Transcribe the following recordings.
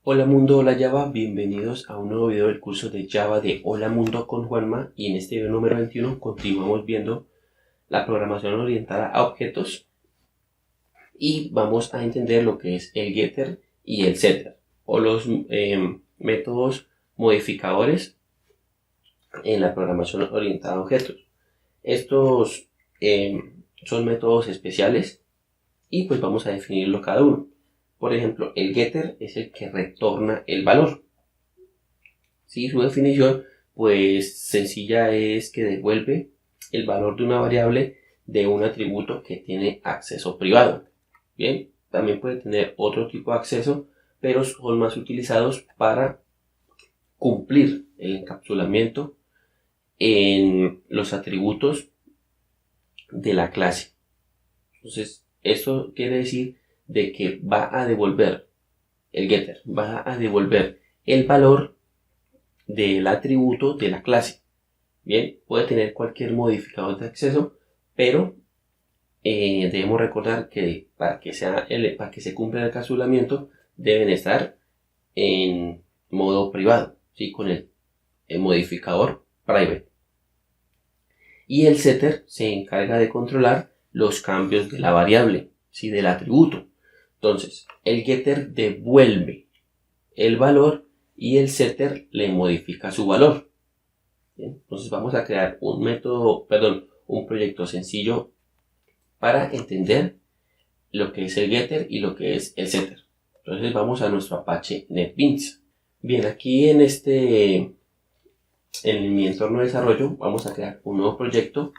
Hola Mundo, hola Java, bienvenidos a un nuevo video del curso de Java de Hola Mundo con Juanma, y en este video número 21 continuamos viendo la programación orientada a objetos y vamos a entender lo que es el getter y el setter o los métodos modificadores en la programación orientada a objetos. Estos son métodos especiales y pues vamos a definirlo cada uno. Por ejemplo, el getter es el que retorna el valor. ¿Sí? Su definición, pues sencilla, es que devuelve el valor de una variable de un atributo que tiene acceso privado. Bien, también puede tener otro tipo de acceso, pero son más utilizados para cumplir el encapsulamiento en los atributos de la clase. Entonces, esto quiere decir de que va a devolver el getter, va a devolver el valor del atributo de la clase. Bien, puede tener cualquier modificador de acceso, pero debemos recordar que para que se cumpla el encapsulamiento deben estar en modo privado, ¿sí? Con el modificador private. Y el setter se encarga de controlar los cambios de la variable, ¿sí? Del atributo. Entonces, el getter devuelve el valor y el setter le modifica su valor. ¿Bien? Entonces vamos a crear un proyecto sencillo para entender lo que es el getter y lo que es el setter. Entonces vamos a nuestro Apache NetBeans. Bien, aquí en mi entorno de desarrollo vamos a crear un nuevo proyecto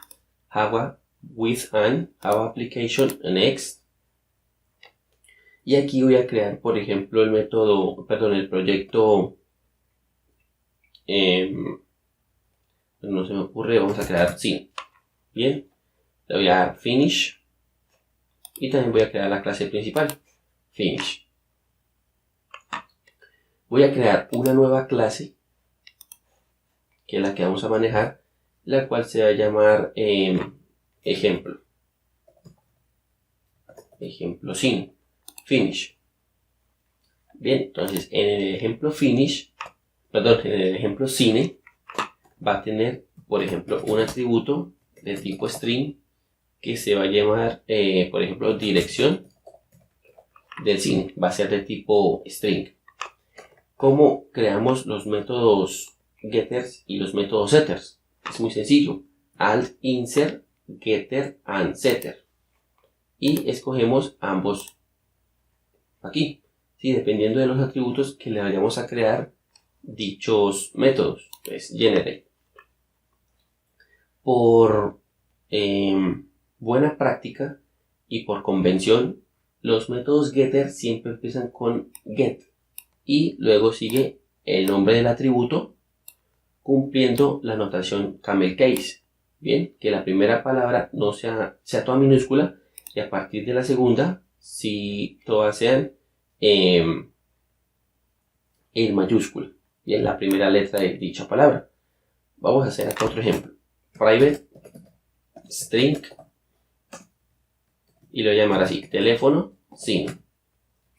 Java with an Java Application Next. Y aquí voy a crear, por ejemplo, el proyecto, no se me ocurre, vamos a crear scene. Bien, le voy a dar finish y también voy a crear la clase principal, finish. Voy a crear una nueva clase, que es la que vamos a manejar, la cual se va a llamar ejemplo scene, finish. Bien, entonces en el ejemplo cine va a tener, por ejemplo, un atributo de tipo string que se va a llamar, por ejemplo, dirección del cine, va a ser de tipo string. ¿Cómo creamos los métodos getters y los métodos setters? Es muy sencillo. Alt insert getter and setter, y escogemos ambos aquí, ¿sí? Dependiendo de los atributos que le vayamos a crear dichos métodos, pues generate. Por buena práctica y por convención, los métodos getter siempre empiezan con get y luego sigue el nombre del atributo cumpliendo la notación camel case. Bien, que la primera palabra no sea toda minúscula, y a partir de la segunda, si todas sean en mayúscula, bien, la primera letra de dicha palabra. Vamos a hacer acá otro ejemplo. Private string, y lo voy a llamar así, teléfono sin.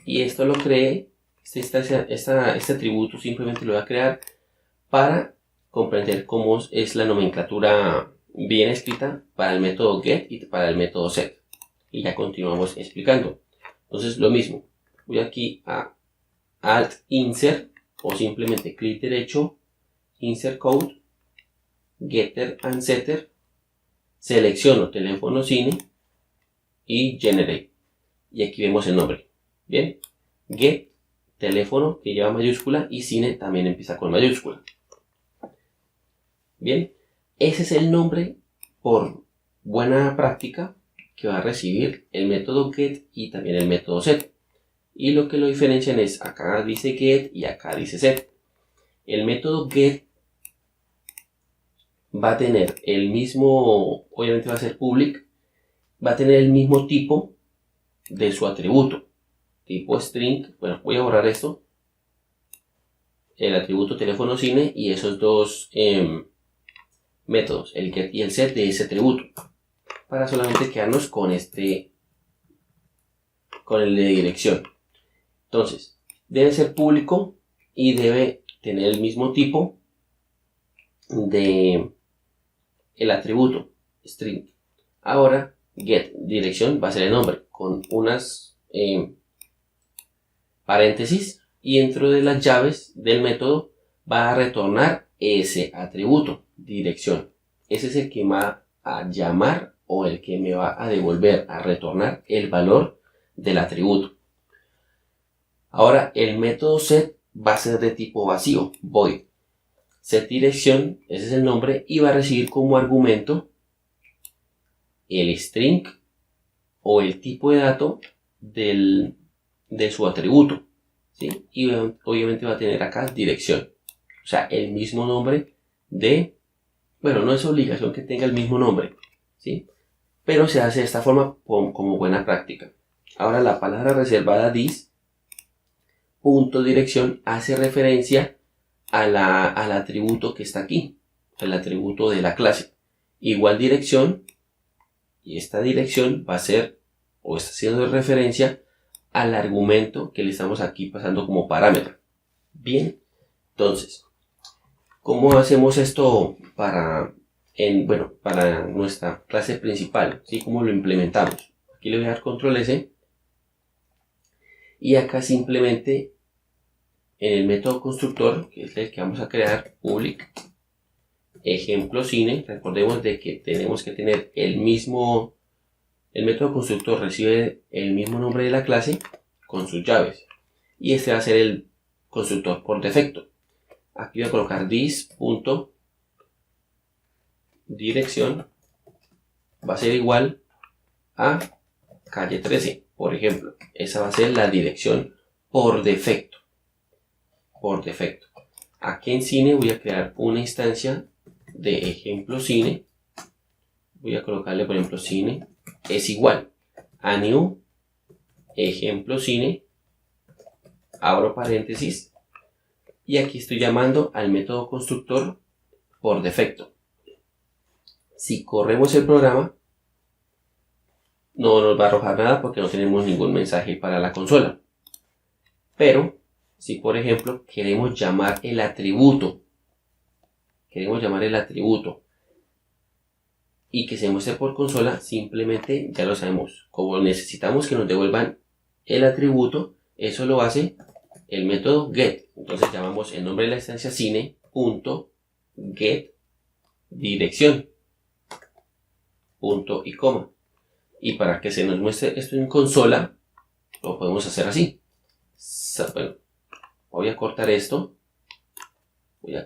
Y esto lo creé, este atributo simplemente lo voy a crear para comprender cómo es la nomenclatura bien escrita para el método get y para el método set. Y ya continuamos explicando. Entonces lo mismo, voy aquí a alt insert o simplemente clic derecho, insert code, getter and setter, selecciono teléfono cine y generate. Y aquí vemos el nombre. Bien, get, teléfono, que lleva mayúscula, y cine también empieza con mayúscula. Bien, ese es el nombre por buena práctica que va a recibir el método get y también el método set. Y lo que lo diferencian es, acá dice get y acá dice set. El método get va a tener el mismo, obviamente va a ser public, va a tener el mismo tipo de su atributo, tipo string. Bueno, voy a borrar esto, el atributo teléfono cine y esos dos métodos, el get y el set de ese atributo, para solamente quedarnos con el de dirección. Entonces, debe ser público y debe tener el mismo tipo de el atributo string. Ahora get dirección va a ser el nombre con unas paréntesis, y dentro de las llaves del método va a retornar ese atributo dirección. Ese es el que va a llamar o el que me va a devolver, a retornar el valor del atributo. Ahora el método set va a ser de tipo vacío, void. Set dirección, ese es el nombre, y va a recibir como argumento el string o el tipo de dato de su atributo, ¿sí? Y obviamente va a tener acá dirección, o sea, el mismo nombre bueno, no es obligación que tenga el mismo nombre, ¿sí? Pero se hace de esta forma como buena práctica. Ahora la palabra reservada this punto dirección hace referencia al atributo que está aquí, el atributo de la clase. Igual dirección, y esta dirección va a ser o está haciendo referencia al argumento que le estamos aquí pasando como parámetro. Bien, entonces, ¿cómo hacemos esto para nuestra clase principal? ¿Sí? ¿Cómo lo implementamos? Aquí le voy a dar control S y acá simplemente en el método constructor, que es el que vamos a crear, public ejemplo cine. Recordemos de que tenemos que tener el método constructor recibe el mismo nombre de la clase con sus llaves, y este va a ser el constructor por defecto. Aquí voy a colocar this.dirección va a ser igual a calle 13, por ejemplo. Esa va a ser la dirección por defecto. Aquí en cine voy a crear una instancia de ejemplo cine. Voy a colocarle, por ejemplo, cine es igual a new ejemplo cine, abro paréntesis, y aquí estoy llamando al método constructor por defecto. Si corremos el programa, no nos va a arrojar nada porque no tenemos ningún mensaje para la consola. Pero si, por ejemplo, queremos llamar el atributo y que se muestre por consola, simplemente ya lo sabemos. Como necesitamos que nos devuelvan el atributo, eso lo hace el método get. Entonces llamamos el nombre de la instancia cine.get dirección, punto y coma. Y para que se nos muestre esto en consola, lo podemos hacer así. Bueno, voy a cortar esto y voy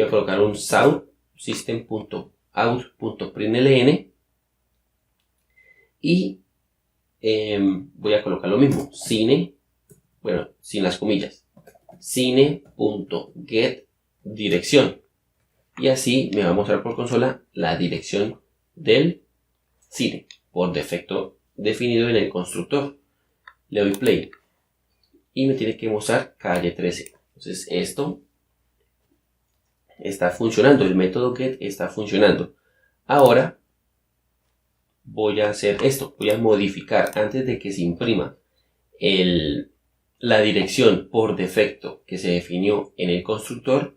a colocar un sound system.out.println y voy a colocar lo mismo, cine, bueno, sin las comillas, cine.get dirección, y así me va a mostrar por consola la dirección del cine por defecto definido en el constructor. Le doy play y me tiene que mostrar calle 13. Entonces esto está funcionando, el método get está funcionando. Ahora voy a hacer esto, voy a modificar antes de que se imprima la dirección por defecto que se definió en el constructor.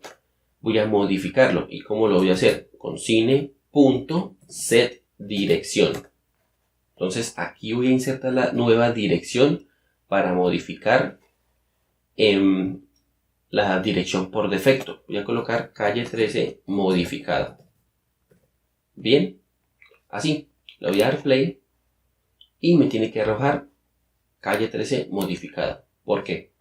Voy a modificarlo. ¿Y cómo lo voy a hacer? Con cine.setDirección. Entonces aquí voy a insertar la nueva dirección para modificar la dirección por defecto. Voy a colocar calle 13 modificada. Bien, así le voy a dar play y me tiene que arrojar calle 13 modificada. ¿Por qué?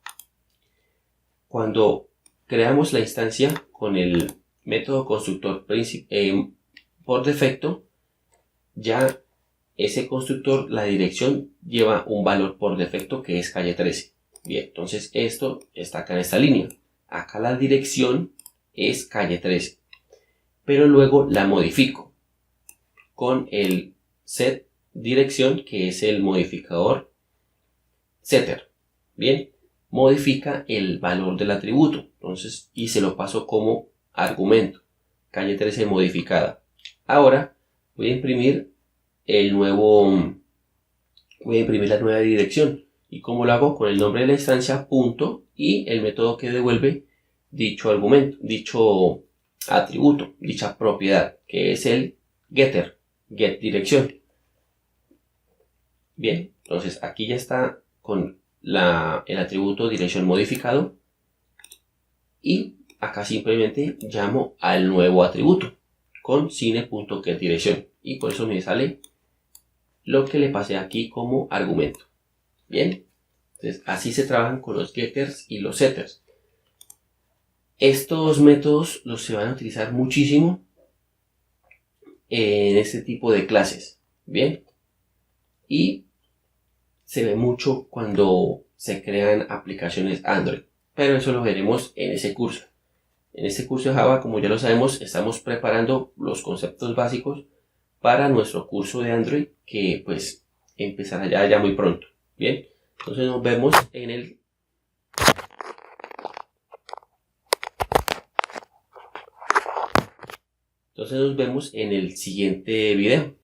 Cuando creamos la instancia con el método constructor por defecto, ya ese constructor, la dirección lleva un valor por defecto que es calle 13. Bien, entonces esto está acá en esta línea. Acá la dirección es calle 13, pero luego la modifico con el set dirección, que es el modificador setter. Bien, modifica el valor del atributo, entonces, y se lo paso como argumento, calle 13 modificada. Ahora voy a imprimir la nueva dirección. ¿Y cómo lo hago? Con el nombre de la instancia, punto, y el método que devuelve dicho argumento, dicho atributo, dicha propiedad, que es el getter, get dirección. Bien, entonces aquí ya está con el atributo dirección modificado, y acá simplemente llamo al nuevo atributo con cine.getDirección, y por eso me sale lo que le pasé aquí como argumento. Bien, entonces así se trabajan con los getters y los setters. Estos métodos los se van a utilizar muchísimo en este tipo de clases. Bien, y se ve mucho cuando se crean aplicaciones Android, pero eso lo veremos en ese curso. En este curso de Java, como ya lo sabemos, estamos preparando los conceptos básicos para nuestro curso de Android, que pues empezará ya muy pronto. Bien, entonces nos vemos en el siguiente video.